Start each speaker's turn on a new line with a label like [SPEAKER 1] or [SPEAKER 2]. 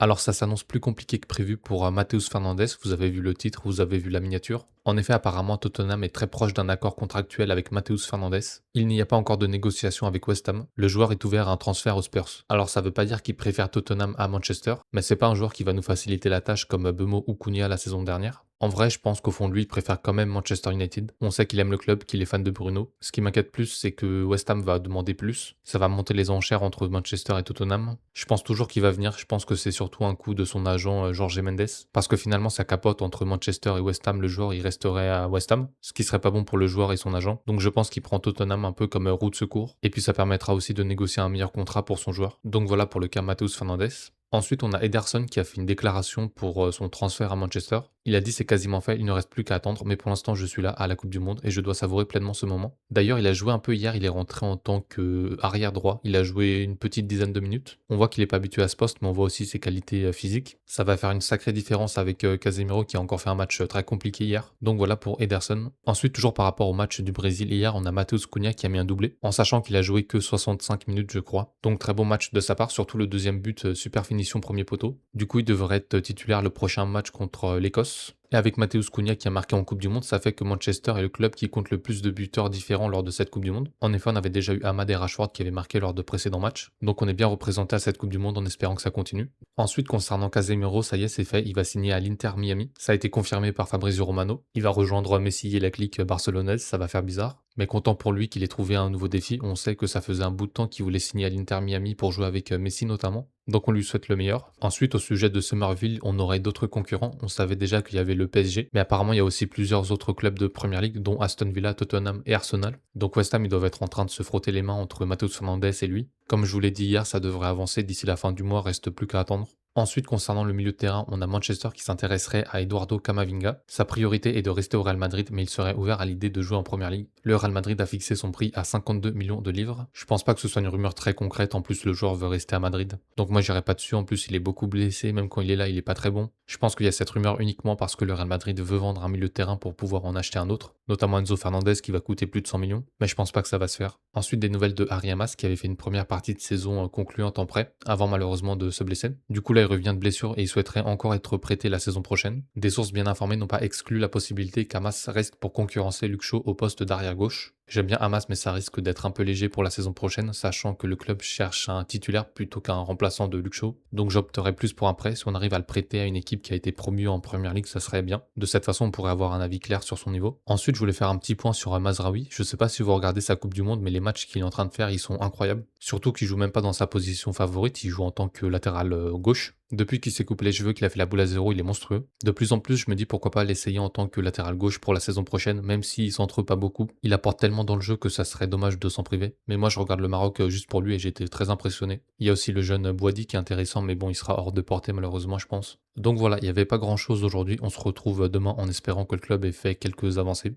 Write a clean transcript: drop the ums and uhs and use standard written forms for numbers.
[SPEAKER 1] Alors ça s'annonce plus compliqué que prévu pour Matheus Fernandes, vous avez vu le titre, vous avez vu la miniature. En effet, apparemment, Tottenham est très proche d'un accord contractuel avec Matheus Fernandes. Il n'y a pas encore de négociation avec West Ham. Le joueur est ouvert à un transfert aux Spurs. Alors ça veut pas dire qu'il préfère Tottenham à Manchester, mais c'est pas un joueur qui va nous faciliter la tâche comme Bemo ou Cunha la saison dernière. En vrai, je pense qu'au fond de lui, il préfère quand même Manchester United. On sait qu'il aime le club, qu'il est fan de Bruno. Ce qui m'inquiète plus, c'est que West Ham va demander plus. Ça va monter les enchères entre Manchester et Tottenham. Je pense toujours qu'il va venir. Je pense que c'est surtout un coup de son agent Jorge Mendes. Parce que finalement, ça capote entre Manchester et West Ham. Le joueur, il resterait à West Ham. Ce qui serait pas bon pour le joueur et son agent. Donc je pense qu'il prend Tottenham un peu comme roue de secours. Et puis ça permettra aussi de négocier un meilleur contrat pour son joueur. Donc voilà pour le cas Matheus Fernandes. Ensuite, on a Ederson qui a fait une déclaration pour son transfert à Manchester. Il a dit c'est quasiment fait, il ne reste plus qu'à attendre, mais pour l'instant je suis là à la Coupe du Monde et je dois savourer pleinement ce moment. D'ailleurs, il a joué un peu hier, il est rentré en tant qu'arrière droit, il a joué une petite dizaine de minutes. On voit qu'il n'est pas habitué à ce poste, mais on voit aussi ses qualités physiques. Ça va faire une sacrée différence avec Casemiro qui a encore fait un match très compliqué hier. Donc voilà pour Ederson. Ensuite, toujours par rapport au match du Brésil hier, on a Matheus Cunha qui a mis un doublé, en sachant qu'il a joué que 65 minutes je crois. Donc très bon match de sa part, surtout le deuxième but, super finition premier poteau. Du coup, il devrait être titulaire le prochain match contre l'Écosse. Et avec Matheus Cunha qui a marqué en Coupe du Monde, ça fait que Manchester est le club qui compte le plus de buteurs différents lors de cette Coupe du Monde. En effet, on avait déjà eu Ahmad et Rashford qui avaient marqué lors de précédents matchs. Donc on est bien représenté à cette Coupe du Monde en espérant que ça continue. Ensuite, concernant Casemiro, ça y est, c'est fait. Il va signer à l'Inter Miami. Ça a été confirmé par Fabrizio Romano. Il va rejoindre Messi et la clique barcelonaise. Ça va faire bizarre. Mais content pour lui qu'il ait trouvé un nouveau défi. On sait que ça faisait un bout de temps qu'il voulait signer à l'Inter Miami pour jouer avec Messi notamment. Donc on lui souhaite le meilleur. Ensuite, au sujet de Somerville, on aurait d'autres concurrents. On savait déjà qu'il y avait le PSG, mais apparemment il y a aussi plusieurs autres clubs de Première Ligue, dont Aston Villa, Tottenham et Arsenal. Donc West Ham, ils doivent être en train de se frotter les mains entre Matheus Fernandes et lui. Comme je vous l'ai dit hier, ça devrait avancer d'ici la fin du mois, reste plus qu'à attendre. Ensuite, concernant le milieu de terrain, on a Manchester qui s'intéresserait à Eduardo Camavinga. Sa priorité est de rester au Real Madrid, mais il serait ouvert à l'idée de jouer en Première Ligue. Le Real Madrid a fixé son prix à 52 millions de livres. Je pense pas que ce soit une rumeur très concrète, en plus le joueur veut rester à Madrid. Donc moi j'irai pas dessus, en plus il est beaucoup blessé, même quand il est là il est pas très bon. Je pense qu'il y a cette rumeur uniquement parce que le Real Madrid veut vendre un milieu de terrain pour pouvoir en acheter un autre, notamment Enzo Fernandez qui va coûter plus de 100 millions, mais je pense pas que ça va se faire. Ensuite des nouvelles de Harry Hamas qui avait fait une première partie de saison concluante en prêt, avant malheureusement de se blesser. Du coup là il revient de blessure et il souhaiterait encore être prêté la saison prochaine. Des sources bien informées n'ont pas exclu la possibilité qu'Hamas reste pour concurrencer Luke Shaw au poste d'arrière gauche. J'aime bien Hamas, mais ça risque d'être un peu léger pour la saison prochaine, sachant que le club cherche un titulaire plutôt qu'un remplaçant de Luke Shaw. Donc j'opterais plus pour un prêt. Si on arrive à le prêter à une équipe qui a été promue en Première Ligue, ça serait bien. De cette façon, on pourrait avoir un avis clair sur son niveau. Ensuite, je voulais faire un petit point sur Mazraoui. Je sais pas si vous regardez sa Coupe du Monde, mais les matchs qu'il est en train de faire, ils sont incroyables. Surtout qu'il joue même pas dans sa position favorite, il joue en tant que latéral gauche. Depuis qu'il s'est coupé les cheveux, qu'il a fait la boule à zéro, il est monstrueux. De plus en plus, je me dis pourquoi pas l'essayer en tant que latéral gauche pour la saison prochaine, même s'il s'entre pas beaucoup. Il apporte tellement dans le jeu que ça serait dommage de s'en priver. Mais moi, je regarde le Maroc juste pour lui et j'ai été très impressionné. Il y a aussi le jeune Boadi qui est intéressant, mais bon, il sera hors de portée malheureusement, je pense. Donc voilà, il n'y avait pas grand chose aujourd'hui. On se retrouve demain en espérant que le club ait fait quelques avancées.